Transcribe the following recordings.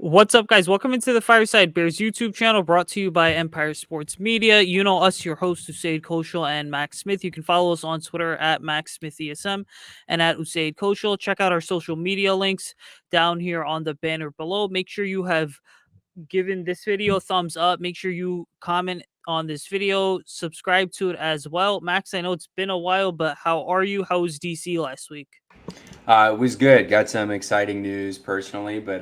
What's up, guys? Welcome into the Fireside Bears YouTube channel brought to you by Empire Sports Media. You know us, your hosts, Usayd Koshal and Max Smith. You can follow us on Twitter at MaxSmithESM and at Usayd Koshal. Check out our social media links down here on the banner below. Make sure you have given this video a thumbs up. Make sure you comment on this video, subscribe to it as well. Max, I know it's been a while, but how are you? How was DC last week? It was good. Got some exciting news personally, but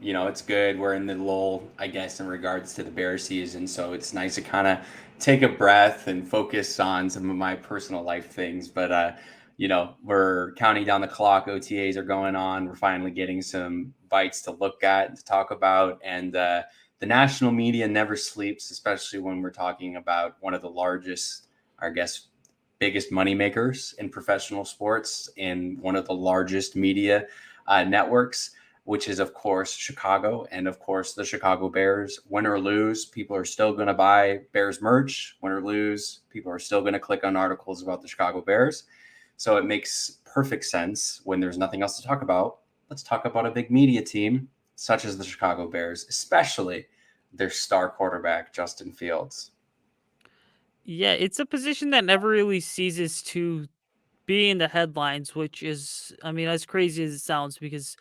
it's good. We're in the lull, I guess, in regards to the bear season, so it's nice to kind of take a breath and focus on some of my personal life things. But we're counting down the clock. OTAs are going on. We're finally getting some bites to look at and to talk about, and the national media never sleeps, especially when we're talking about one of the largest, I guess, biggest moneymakers in professional sports in one of the largest media networks, which is, of course, Chicago. And, of course, the Chicago Bears. Win or lose, people are still going to buy Bears merch. Win or lose, people are still going to click on articles about the Chicago Bears. So it makes perfect sense when there's nothing else to talk about. Let's talk about a big media team such as the Chicago Bears, especially their star quarterback, Justin Fields. Yeah, it's a position that never really ceases to be in the headlines, which is, I mean, as crazy as it sounds, because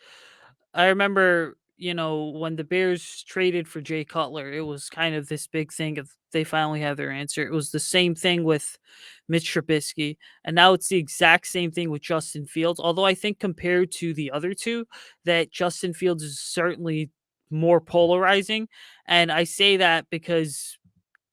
I remember, when the Bears traded for Jay Cutler, it was kind of this big thing of they finally have their answer. It was the same thing with Mitch Trubisky, and now it's the exact same thing with Justin Fields. Although I think compared to the other two, that Justin Fields is certainly more polarizing. And I say that because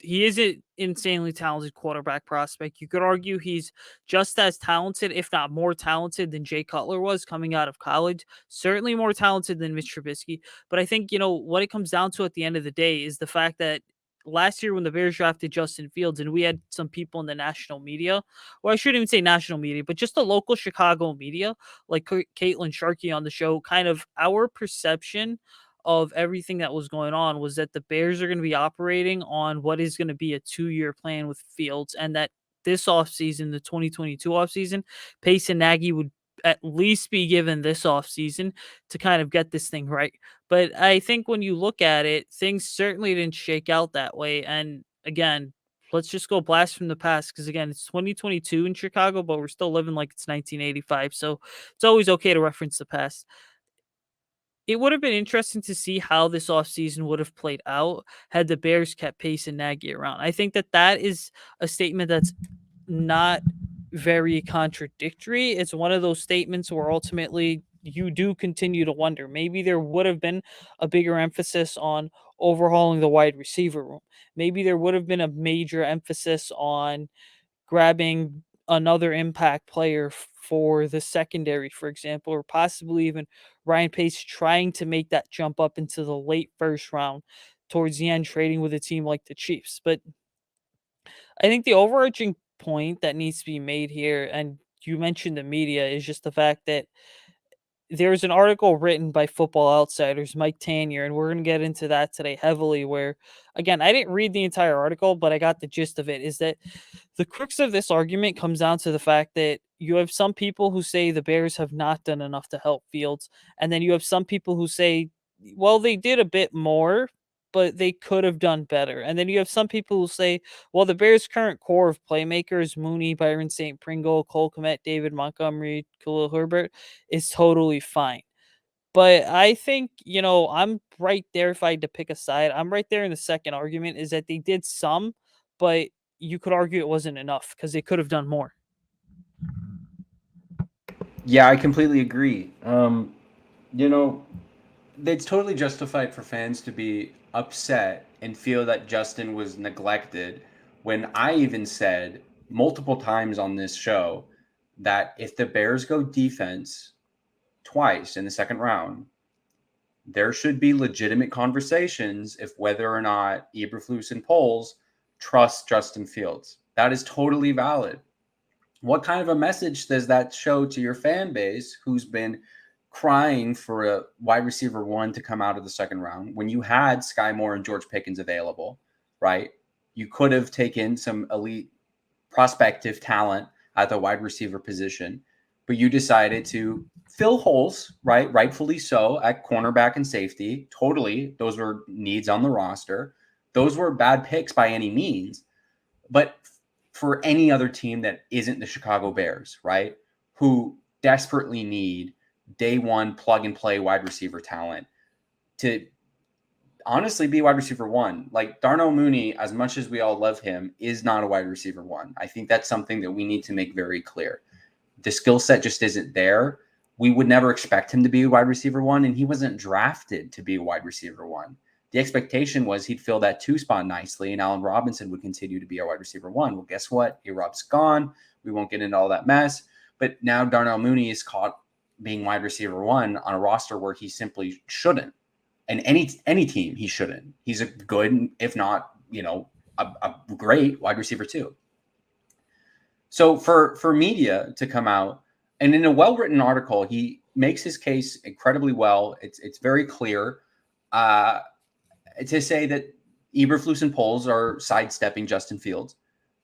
he is an insanely talented quarterback prospect. You could argue he's just as talented, if not more talented, than Jay Cutler was coming out of college. Certainly more talented than Mitch Trubisky. But I think, what it comes down to at the end of the day is the fact that last year when the Bears drafted Justin Fields, and we had some people in the national media, well, I shouldn't even say national media, but just the local Chicago media, like Caitlin Sharkey on the show, kind of our perception of everything that was going on was that the Bears are going to be operating on what is going to be a 2-year plan with Fields, and that this offseason, the 2022 offseason, Pace and Nagy would at least be given this offseason to kind of get this thing right. But I think when you look at it, things certainly didn't shake out that way. And again, let's just go blast from the past because again, it's 2022 in Chicago, but we're still living like it's 1985. So it's always okay to reference the past. It would have been interesting to see how this offseason would have played out had the Bears kept Pace and Nagy around. I think that that is a statement that's not very contradictory. It's one of those statements where ultimately you do continue to wonder. Maybe there would have been a bigger emphasis on overhauling the wide receiver room. Maybe there would have been a major emphasis on grabbing another impact player for the secondary, for example, or possibly even Ryan Pace trying to make that jump up into the late first round towards the end, trading with a team like the Chiefs. But I think the overarching point that needs to be made here, and you mentioned the media, is just the fact that there's an article written by Football Outsiders, Mike Tanier, and we're going to get into that today heavily. Where, again, I didn't read the entire article, but I got the gist of it. Is that the crux of this argument comes down to the fact that you have some people who say the Bears have not done enough to help Fields, and then you have some people who say, well, they did a bit more, but they could have done better. And then you have some people who say, well, the Bears' current core of playmakers, Mooney, Byron St. Pringle, Cole Kmet, David Montgomery, Khalil Herbert, is totally fine. But I think, I'm right there if I had to pick a side. I'm right there in the second argument is that they did some, but you could argue it wasn't enough because they could have done more. Yeah, I completely agree. You know, it's totally justified for fans to be upset and feel that Justin was neglected when I even said multiple times on this show that if the Bears go defense twice in the second round, there should be legitimate conversations if whether or not Eberflus and Poles trust Justin Fields. That is totally valid. What kind of a message does that show to your fan base who's been crying for a wide receiver one to come out of the second round when you had Sky Moore and George Pickens available, right? You could have taken some elite prospective talent at the wide receiver position, but you decided to fill holes, right? Rightfully so, at cornerback and safety. Totally. Those were needs on the roster. Those were bad picks by any means. But for any other team that isn't the Chicago Bears, right? Who desperately need day one plug and play wide receiver talent to honestly be wide receiver one. Like Darnell Mooney, as much as we all love him, is not a wide receiver one. I think that's something that we need to make very clear. The skill set just isn't there. We would never expect him to be a wide receiver one, and he wasn't drafted to be a wide receiver one. The expectation was he'd fill that two spot nicely, and Allen Robinson would continue to be our wide receiver one. Well, guess what? A-Rob's gone. We won't get into all that mess. But now Darnell Mooney is caught being wide receiver one on a roster where he simply shouldn't. And any team, he shouldn't. He's a good, if not, a great wide receiver too. So for media to come out, and in a well-written article, he makes his case incredibly well. It's very clear to say that Eberflus and Poles are sidestepping Justin Fields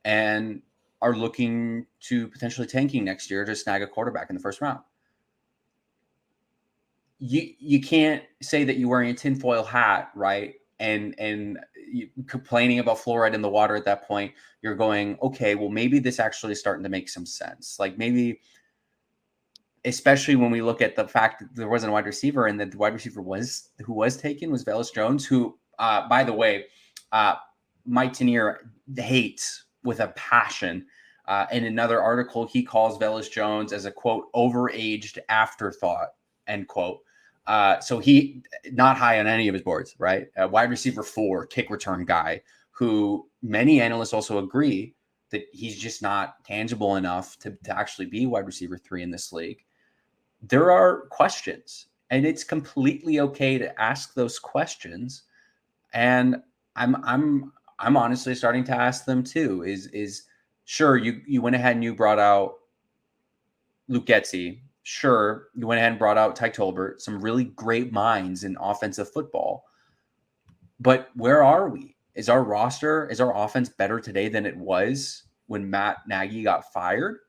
and are looking to potentially tanking next year to snag a quarterback in the first round. You can't say that you're wearing a tinfoil hat, right? And complaining about fluoride in the water at that point. You're going, okay, well, maybe this actually is starting to make some sense. Like maybe, especially when we look at the fact that there wasn't a wide receiver and that the wide receiver who was taken was Velus Jones, who, by the way, Mike Tanier hates with a passion. In another article, he calls Velus Jones as a, quote, overaged afterthought, end quote. So he not high on any of his boards, right? A wide receiver 4, kick return guy who many analysts also agree that he's just not tangible enough to actually be wide receiver 3 in this league. There are questions, and it's completely okay to ask those questions. And I'm honestly starting to ask them too. Is sure you went ahead and you brought out Luke Getsy. Sure, you went ahead and brought out Ty Tolbert, some really great minds in offensive football. But where are we? Is our offense better today than it was when Matt Nagy got fired?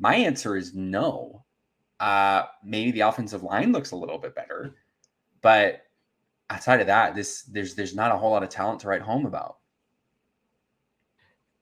My answer is no. Maybe the offensive line looks a little bit better, but outside of that, there's not a whole lot of talent to write home about.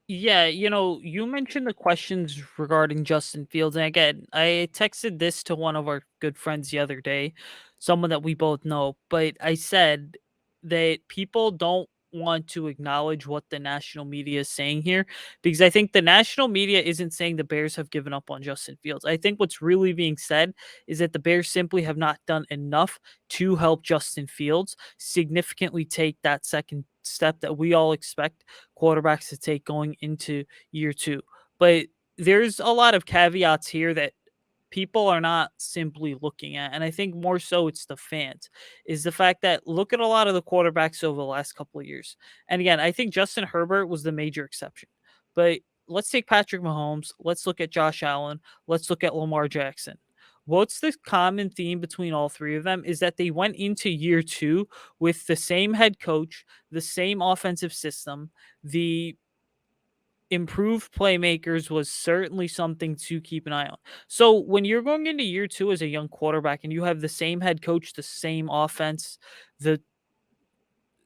Yeah, you mentioned the questions regarding Justin Fields. And again, I texted this to one of our good friends the other day, someone that we both know. But I said that people don't want to acknowledge what the national media is saying here, because I think the national media isn't saying the Bears have given up on Justin Fields. I think what's really being said is that the Bears simply have not done enough to help Justin Fields significantly take that second step that we all expect quarterbacks to take going into year 2. But there's a lot of caveats here that people are not simply looking at, and I think more so it's the fans, is the fact that look at a lot of the quarterbacks over the last couple of years. And again, I think Justin Herbert was the major exception. But let's take Patrick Mahomes, let's look at Josh Allen, let's look at Lamar Jackson. What's the common theme between all three of them is that they went into year 2 with the same head coach, the same offensive system, the improved playmakers was certainly something to keep an eye on. So when you're going into year 2 as a young quarterback and you have the same head coach, the same offense, the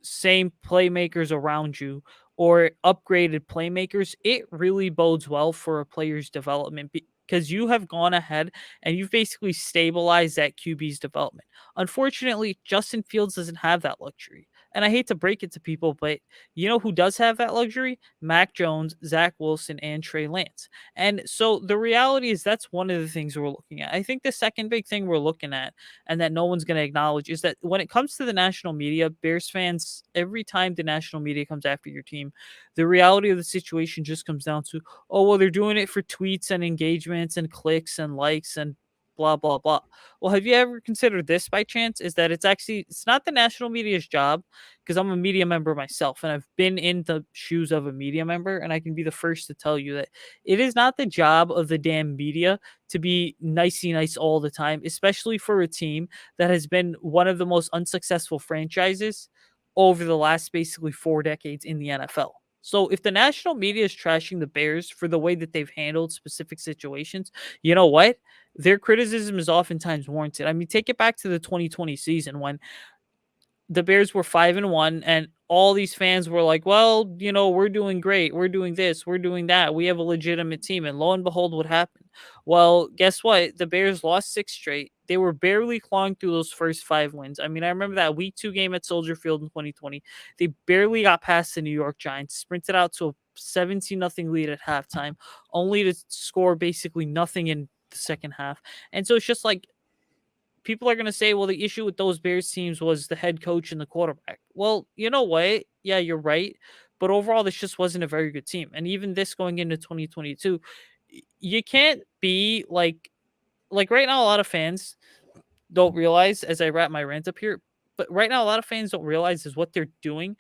same playmakers around you, or upgraded playmakers, it really bodes well for a player's development because you have gone ahead and you've basically stabilized that QB's development. Unfortunately, Justin Fields doesn't have that luxury. And I hate to break it to people, but you know who does have that luxury? Mac Jones, Zach Wilson, and Trey Lance. And so the reality is that's one of the things we're looking at. I think the second big thing we're looking at and that no one's going to acknowledge is that when it comes to the national media, Bears fans, every time the national media comes after your team, the reality of the situation just comes down to, oh, well, they're doing it for tweets and engagements and clicks and likes and blah, blah, blah. Well, have you ever considered this by chance? Is that it's not the national media's job, because I'm a media member myself and I've been in the shoes of a media member, and I can be the first to tell you that it is not the job of the damn media to be nicey nice all the time, especially for a team that has been one of the most unsuccessful franchises over the last basically 4 decades in the NFL. So if the national media is trashing the Bears for the way that they've handled specific situations, you know what? Their criticism is oftentimes warranted. I mean, take it back to the 2020 season when the Bears were 5-1, and all these fans were like, "Well, we're doing great. We're doing this. We're doing that. We have a legitimate team." And lo and behold, what happened? Well, guess what? The Bears lost six straight. They were barely clawing through those first five wins. I mean, I remember that Week 2 game at Soldier Field in 2020. They barely got past the New York Giants, sprinted out to a 17-0 lead at halftime, only to score basically nothing in the second half. And so it's just like people are going to say, well, the issue with those Bears teams was the head coach and the quarterback. Well, you know what? Yeah, you're right. But overall, this just wasn't a very good team. And even this going into 2022, you can't be like right now, a lot of fans don't realize as I wrap my rant up here, but right now, a lot of fans don't realize is what they're doing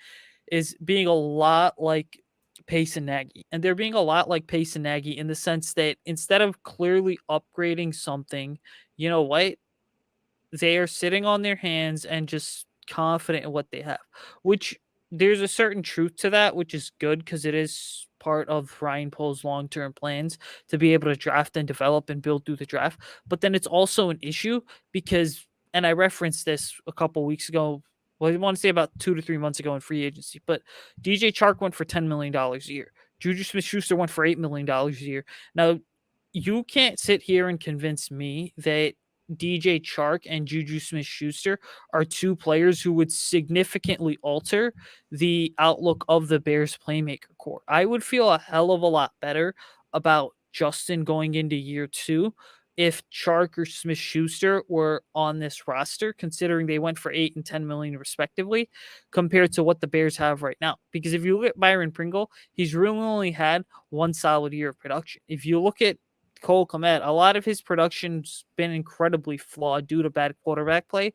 is being a lot like Pace and Nagy. And they're being a lot like Pace and Nagy in the sense that instead of clearly upgrading something, you know what? They are sitting on their hands and just confident in what they have, which there's a certain truth to that, which is good because it is part of Ryan Pohl's long term plans to be able to draft and develop and build through the draft. But then it's also an issue because, and I referenced this a couple weeks ago. Well, I want to say about 2 to 3 months ago in free agency, but DJ Chark went for $10 million a year. Juju Smith Schuster went for $8 million a year. Now, you can't sit here and convince me that DJ Chark and Juju Smith Schuster are two players who would significantly alter the outlook of the Bears playmaker core. I would feel a hell of a lot better about Justin going into year 2 if Chark or Smith Schuster were on this roster, considering they went for 8 and 10 million respectively, compared to what the Bears have right now. Because if you look at Byron Pringle, he's really only had one solid year of production. If you look at Cole Kmet, a lot of his production's been incredibly flawed due to bad quarterback play,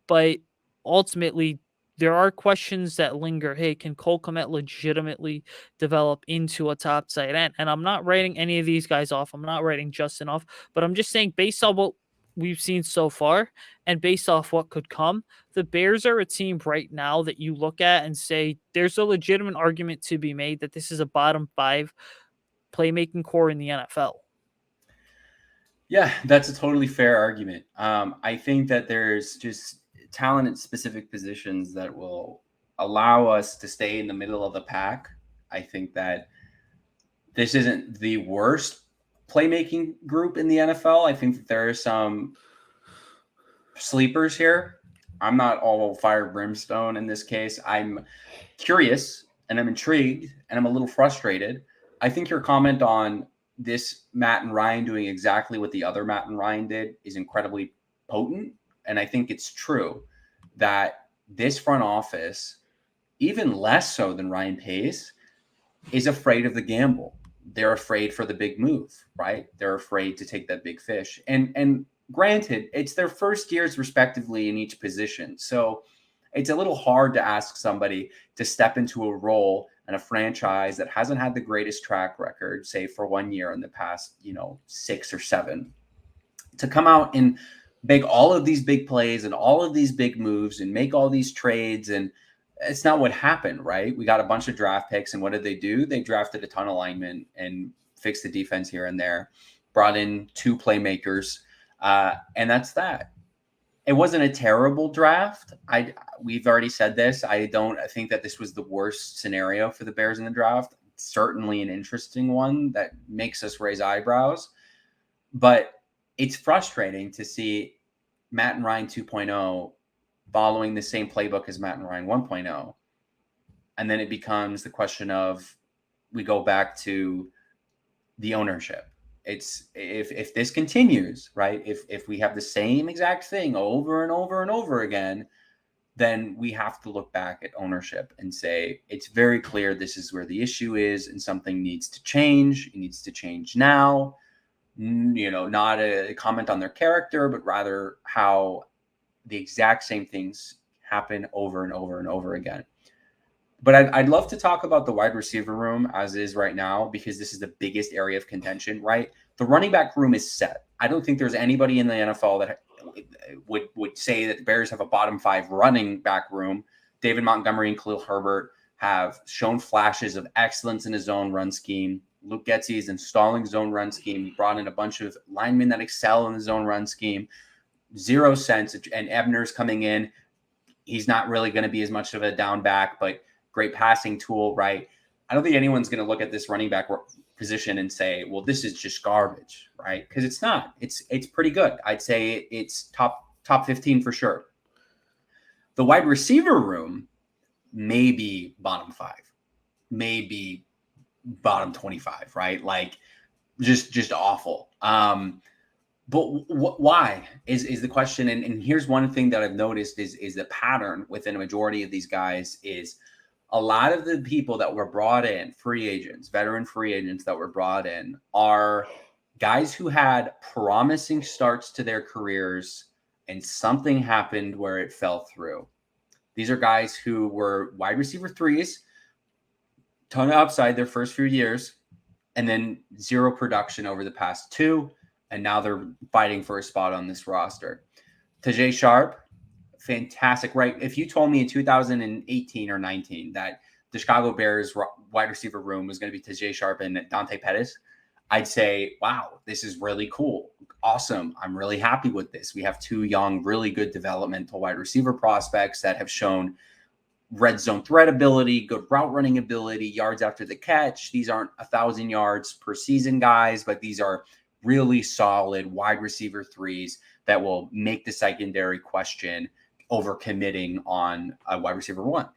but ultimately there are questions that linger. Hey, can Cole Kmet legitimately develop into a top tight end? And I'm not writing any of these guys off. I'm not writing Justin off, but I'm just saying based on what we've seen so far and based off what could come, the Bears are a team right now that you look at and say there's a legitimate argument to be made that this is a bottom 5 playmaking core in the NFL. Yeah, that's a totally fair argument. I think that there's just talent in specific positions that will allow us to stay in the middle of the pack. I think that this isn't the worst playmaking group in the NFL. I think that there are some sleepers here. I'm not all fire brimstone in this case. I'm curious and I'm intrigued and I'm a little frustrated. I think your comment on this Matt and Ryan doing exactly what the other Matt and Ryan did is incredibly potent. And I think it's true that this front office, even less so than Ryan Pace, is afraid of the gamble. They're afraid for the big move, right? They're afraid to take that big fish. And granted, it's their first years respectively in each position. So it's a little hard to ask somebody to step into a role and a franchise that hasn't had the greatest track record, say for 1 year in the past, 6 or 7, to come out and make all of these big plays and all of these big moves and make all these trades. And it's not what happened, right? We got a bunch of draft picks, and what did they do? They drafted a ton of linemen and fixed the defense here and there, brought in 2 playmakers, and that's that. It wasn't a terrible draft. We've already said this. I think that this was the worst scenario for the Bears in the draft. It's certainly an interesting one that makes us raise eyebrows, but it's frustrating to see Matt and Ryan 2.0 following the same playbook as Matt and Ryan 1.0. And then it becomes the question of, we go back to the ownership. It's if this continues, right? If we have the same exact thing over and over and over again, then we have to look back at ownership and say, it's very clear this is where the issue is and something needs to change. It needs to change now. Not a comment on their character, but rather how the exact same things happen over and over and over again. But I'd love to talk about the wide receiver room as is right now, because this is the biggest area of contention, right? The running back room is set. I don't think there's anybody in the NFL that would say that the Bears have a bottom 5 running back room. David Montgomery and Khalil Herbert have shown flashes of excellence in his zone run scheme. Luke Getzey is installing zone run scheme. He brought in a bunch of linemen that excel in the zone run scheme. 0 cents. And Ebner's coming in. He's not really going to be as much of a down back, but great passing tool, right? I don't think anyone's going to look at this running back position and say, well, this is just garbage, right? Because it's not. It's pretty good. I'd say it's top 15 for sure. The wide receiver room, maybe bottom 5, maybe bottom 25, right? Like just awful. But why is the question? And here's one thing that I've noticed is the pattern within a majority of these guys is a lot of the people that were brought in, free agents, veteran free agents that were brought in, are guys who had promising starts to their careers and something happened where it fell through. These are guys who were wide receiver 3s, ton of upside their first few years, and then zero production over the past 2. And now they're fighting for a spot on this roster. Tajae Sharpe, fantastic, right? If you told me in 2018 or 19 that the Chicago Bears wide receiver room was going to be Tajae Sharpe and Dante Pettis, I'd say, wow, this is really cool. Awesome. I'm really happy with this. We have 2 young, really good developmental wide receiver prospects that have shown red zone threat ability, good route running ability, yards after the catch. These aren't 1,000 yards per season guys, but these are really solid wide receiver 3s that will make the secondary question over committing on a wide receiver 1.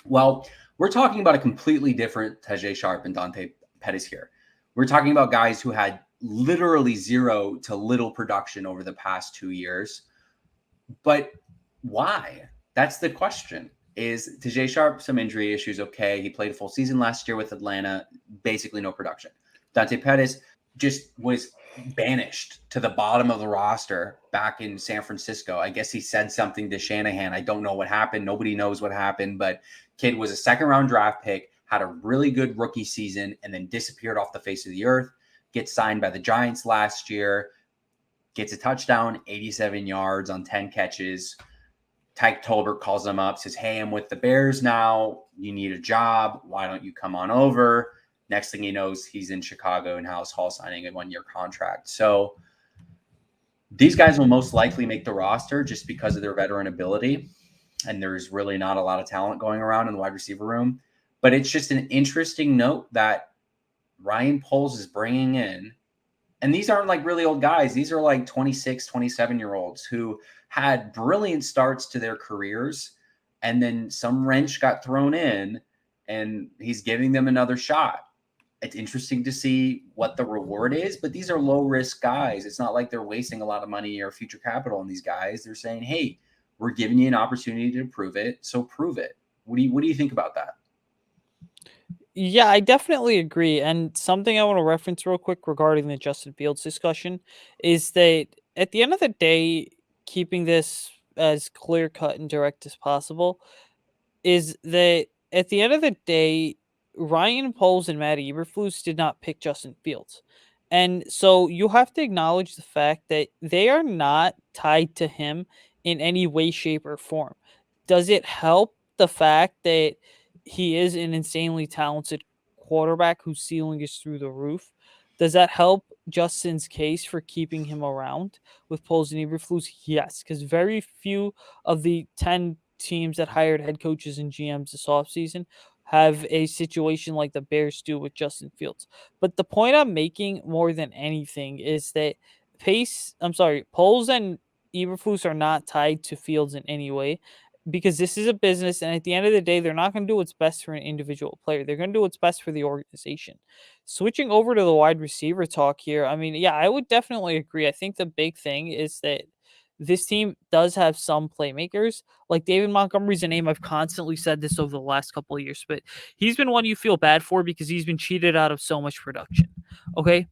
Well, we're talking about a completely different Tajae Sharpe and Dante Pettis here. We're talking about guys who had literally zero to little production over the past 2 years. But why? That's the question. Is Tajae Sharpe some injury issues? Okay, he played a full season last year with Atlanta, basically no production. Dante Pettis just was banished to the bottom of the roster back in San Francisco. I guess he said something to Shanahan. I don't know what happened. Nobody knows what happened, but kid was a 2nd-round draft pick, had a really good rookie season, and then disappeared off the face of the earth. Gets signed by the Giants last year, gets a touchdown, 87 yards on 10 catches. Tyke Tolbert calls him up, says, hey, I'm with the Bears now. You need a job. Why don't you come on over? Next thing he knows, he's in Chicago and House Hall signing a 1-year contract. So these guys will most likely make the roster just because of their veteran ability. And there's really not a lot of talent going around in the wide receiver room. But it's just an interesting note that Ryan Poles is bringing in. And these aren't like really old guys. These are like 26, 27-year-olds who had brilliant starts to their careers. And then some wrench got thrown in and he's giving them another shot. It's interesting to see what the reward is, but these are low-risk guys. It's not like they're wasting a lot of money or future capital on these guys. They're saying, hey, we're giving you an opportunity to prove it, so prove it. What do you think about that? Yeah, I definitely agree. And something I want to reference real quick regarding the Justin Fields discussion is that at the end of the day, keeping this as clear cut and direct as possible, is that at the end of the day, Ryan Poles and Matt Eberflus did not pick Justin Fields. And so you have to acknowledge the fact that they are not tied to him in any way, shape, or form. Does it help the fact that he is an insanely talented quarterback whose ceiling is through the roof? Does that help Justin's case for keeping him around with Poles and Eberflus? Yes, because very few of the 10 teams that hired head coaches and GMs this offseason have a situation like the Bears do with Justin Fields. But the point I'm making more than anything is that Poles and Eberflus are not tied to Fields in any way because this is a business, and at the end of the day, they're not going to do what's best for an individual player. They're going to do what's best for the organization. Switching over to the wide receiver talk here, I mean, yeah, I would definitely agree. I think the big thing is that this team does have some playmakers. Like David Montgomery's a name I've constantly said this over the last couple of years, but he's been one you feel bad for because he's been cheated out of so much production. Okay.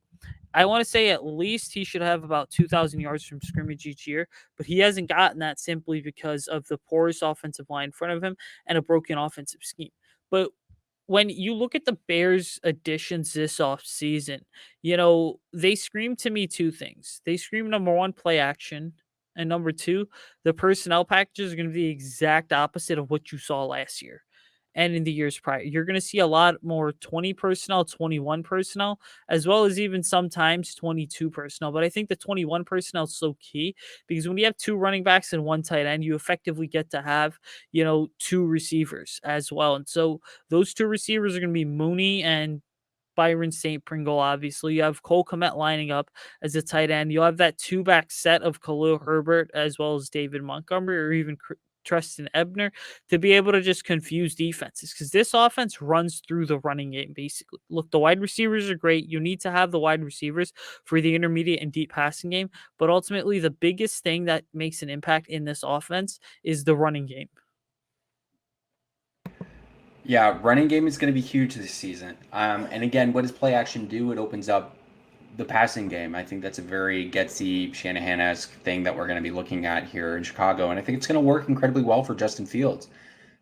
I want to say at least he should have about 2,000 yards from scrimmage each year, but he hasn't gotten that simply because of the porous offensive line in front of him and a broken offensive scheme. But when you look at the Bears additions this offseason, they scream to me 2 things. They scream number 1, play action. And number 2, the personnel packages are going to be the exact opposite of what you saw last year. and in the years prior. You're going to see a lot more 20 personnel, 21 personnel, as well as even sometimes 22 personnel. But I think the 21 personnel is so key because when you have two running backs and one tight end, you effectively get to have, two receivers as well. And so those two receivers are going to be Mooney and Byron St. Pringle, obviously. You have Cole Kmet lining up as a tight end. You'll have that two back set of Khalil Herbert as well as David Montgomery or even Tristan Ebner to be able to just confuse defenses because this offense runs through the running game, basically. Look, the wide receivers are great. You need to have the wide receivers for the intermediate and deep passing game. But ultimately, the biggest thing that makes an impact in this offense is the running game. Yeah, running game is going to be huge this season. And again, what does play action do? It opens up the passing game. I think that's a very Getsy, Shanahan-esque thing that we're going to be looking at here in Chicago. And I think it's going to work incredibly well for Justin Fields.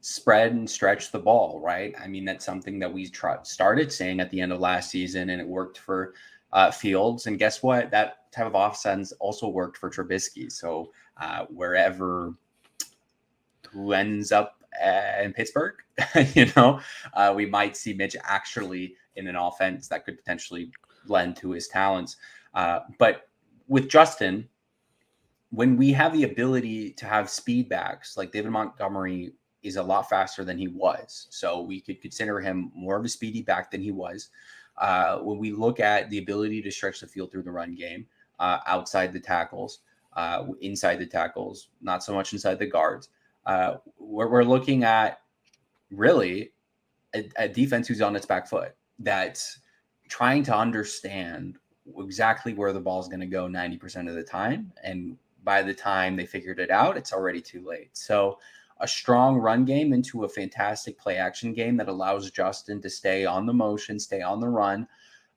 Spread and stretch the ball, right? I mean, that's something that we started saying at the end of last season, and it worked for Fields. And guess what? That type of offense also worked for Trubisky. So wherever who ends up in Pittsburgh, we might see Mitch actually in an offense that could potentially lend to his talents. But with Justin, when we have the ability to have speed backs, like David Montgomery is a lot faster than he was. So we could consider him more of a speedy back than he was. When we look at the ability to stretch the field through the run game, outside the tackles, inside the tackles, not so much inside the guards, we're looking at really a defense who's on its back foot, that's trying to understand exactly where the ball is going to go 90% of the time. And by the time they figured it out, it's already too late. So a strong run game into a fantastic play action game that allows Justin to stay on the motion, stay on the run.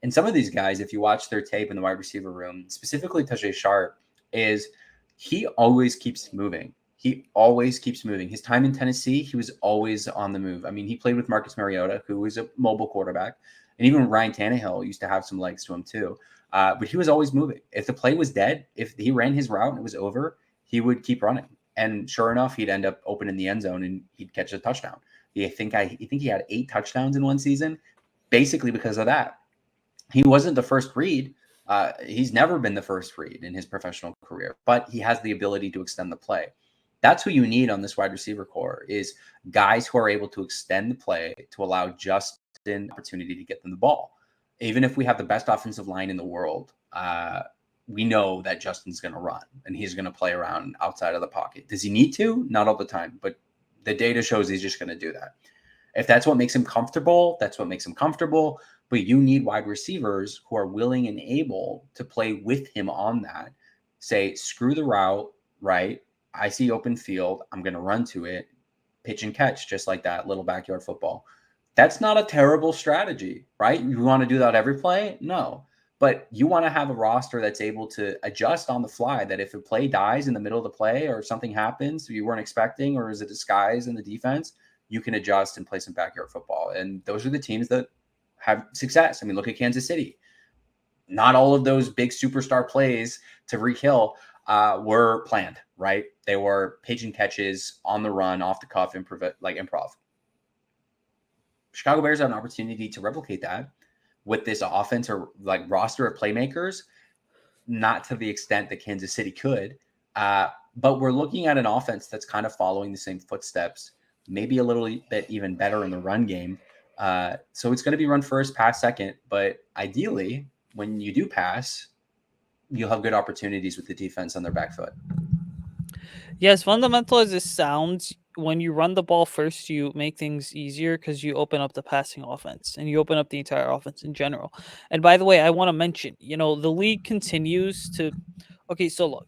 And some of these guys, if you watch their tape in the wide receiver room, specifically Tajay Sharp, is he always keeps moving. He always keeps moving. His time in Tennessee, he was always on the move. I mean, he played with Marcus Mariota, who was a mobile quarterback. And even Ryan Tannehill used to have some legs to him too. But he was always moving. If the play was dead, if he ran his route and it was over, he would keep running. And sure enough, he'd end up open in the end zone and he'd catch a touchdown. I think he had 8 touchdowns in one season, basically because of that. He wasn't the first read. He's never been the first read in his professional career, but he has the ability to extend the play. That's who you need on this wide receiver core, is guys who are able to extend the play to allow Justin opportunity to get them the ball. Even if we have the best offensive line in the world, we know that Justin's going to run and he's going to play around outside of the pocket. Does he need to? Not all the time, but the data shows he's just going to do that. If that's what makes him comfortable, that's what makes him comfortable. But you need wide receivers who are willing and able to play with him on that. Say, screw the route, right? I see open field. I'm going to run to it, pitch and catch, just like that, little backyard football. That's not a terrible strategy, right? You want to do that every play? No. But you want to have a roster that's able to adjust on the fly, that if a play dies in the middle of the play or something happens you weren't expecting, or is a disguise in the defense, you can adjust and play some backyard football. And those are the teams that have success. I mean, look at Kansas City. Not all of those big superstar plays to Tyreek Hill were planned, right? They were pitch and catches on the run, off the cuff, improv. Chicago Bears have an opportunity to replicate that with this offense or like roster of playmakers, not to the extent that Kansas City could. But we're looking at an offense that's kind of following the same footsteps, maybe a little bit even better in the run game. So it's going to be run first, pass second. But ideally, when you do pass, you'll have good opportunities with the defense on their back foot. Yes, fundamental as this sounds, when you run the ball first, you make things easier because you open up the passing offense and you open up the entire offense in general. And by the way, I want to mention, the league continues to. Okay, so look,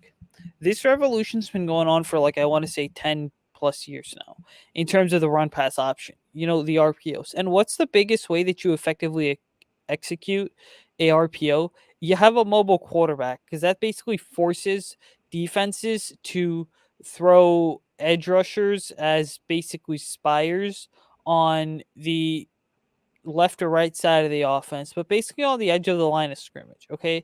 this revolution's been going on for I want to say 10 plus years now in terms of the run pass option, the RPOs. And what's the biggest way that you effectively execute a RPO? You have a mobile quarterback because that basically forces defenses to throw edge rushers as basically spires on the left or right side of the offense, but basically on the edge of the line of scrimmage. Okay.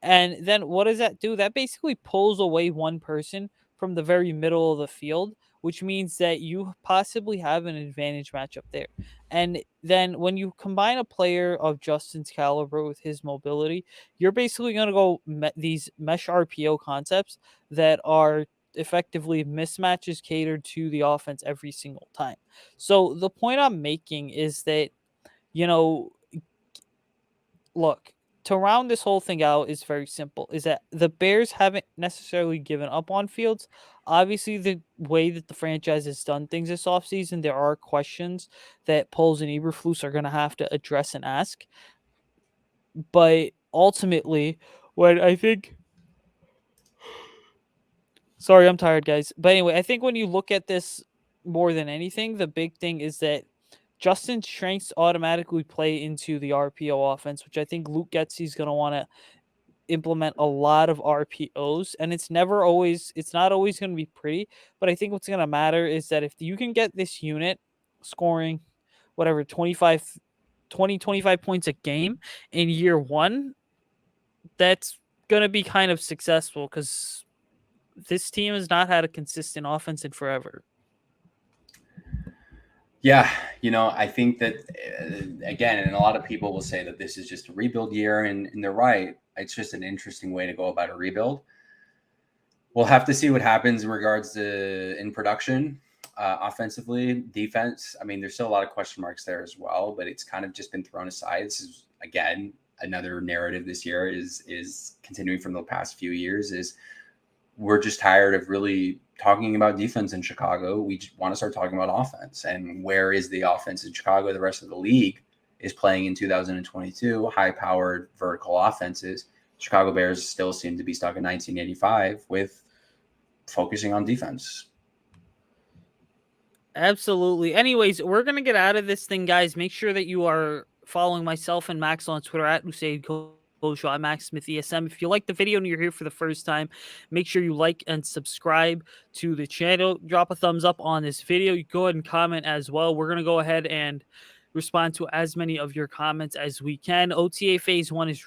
And then what does that do? That basically pulls away one person from the very middle of the field, which means that you possibly have an advantage matchup there. And then when you combine a player of Justin's caliber with his mobility, you're basically going to go these mesh RPO concepts that are effectively mismatches catered to the offense every single time. So the point I'm making is that, you know, look, to round this whole thing out is very simple. Is that the Bears haven't necessarily given up on Fields. Obviously, the way that the franchise has done things this offseason, there are questions that Poles and Eberflus are going to have to address and ask. But ultimately, when I think, sorry, I'm tired, guys. But anyway, I think when you look at this more than anything, the big thing is that Justin's strengths automatically play into the RPO offense, which I think Luke Getsy's going to want to implement a lot of RPOs, and it's not always going to be pretty, but I think what's going to matter is that if you can get this unit scoring whatever 25 points a game in year 1, that's going to be kind of successful cuz this team has not had a consistent offense in forever. Yeah, I think that again, and a lot of people will say that this is just a rebuild year, and they're right. It's just an interesting way to go about a rebuild. We'll have to see what happens in regards to in production, offensively, defense. I mean, there's still a lot of question marks there as well, but it's kind of just been thrown aside. This is again another narrative this year is continuing from the past few years. Is we're just tired of really talking about defense in Chicago. We want to start talking about offense. And where is the offense in Chicago? The rest of the league is playing in 2022, high-powered vertical offenses. Chicago Bears still seem to be stuck in 1985 with focusing on defense. Absolutely. Anyways, we're going to get out of this thing, guys. Make sure that you are following myself and Max on Twitter at Usayd Show. I'm Max Smith ESM. If you like the video and you're here for the first time, make sure you like and subscribe to the channel. Drop a thumbs up on this video. You go ahead and comment as well. We're going to go ahead and respond to as many of your comments as we can. OTA phase 1 is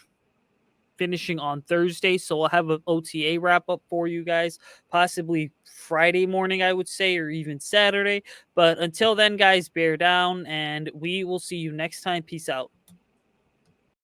finishing on Thursday, so we'll have an OTA wrap up for you guys, possibly Friday morning, I would say, or even Saturday. But until then, guys, bear down, and we will see you next time. Peace out.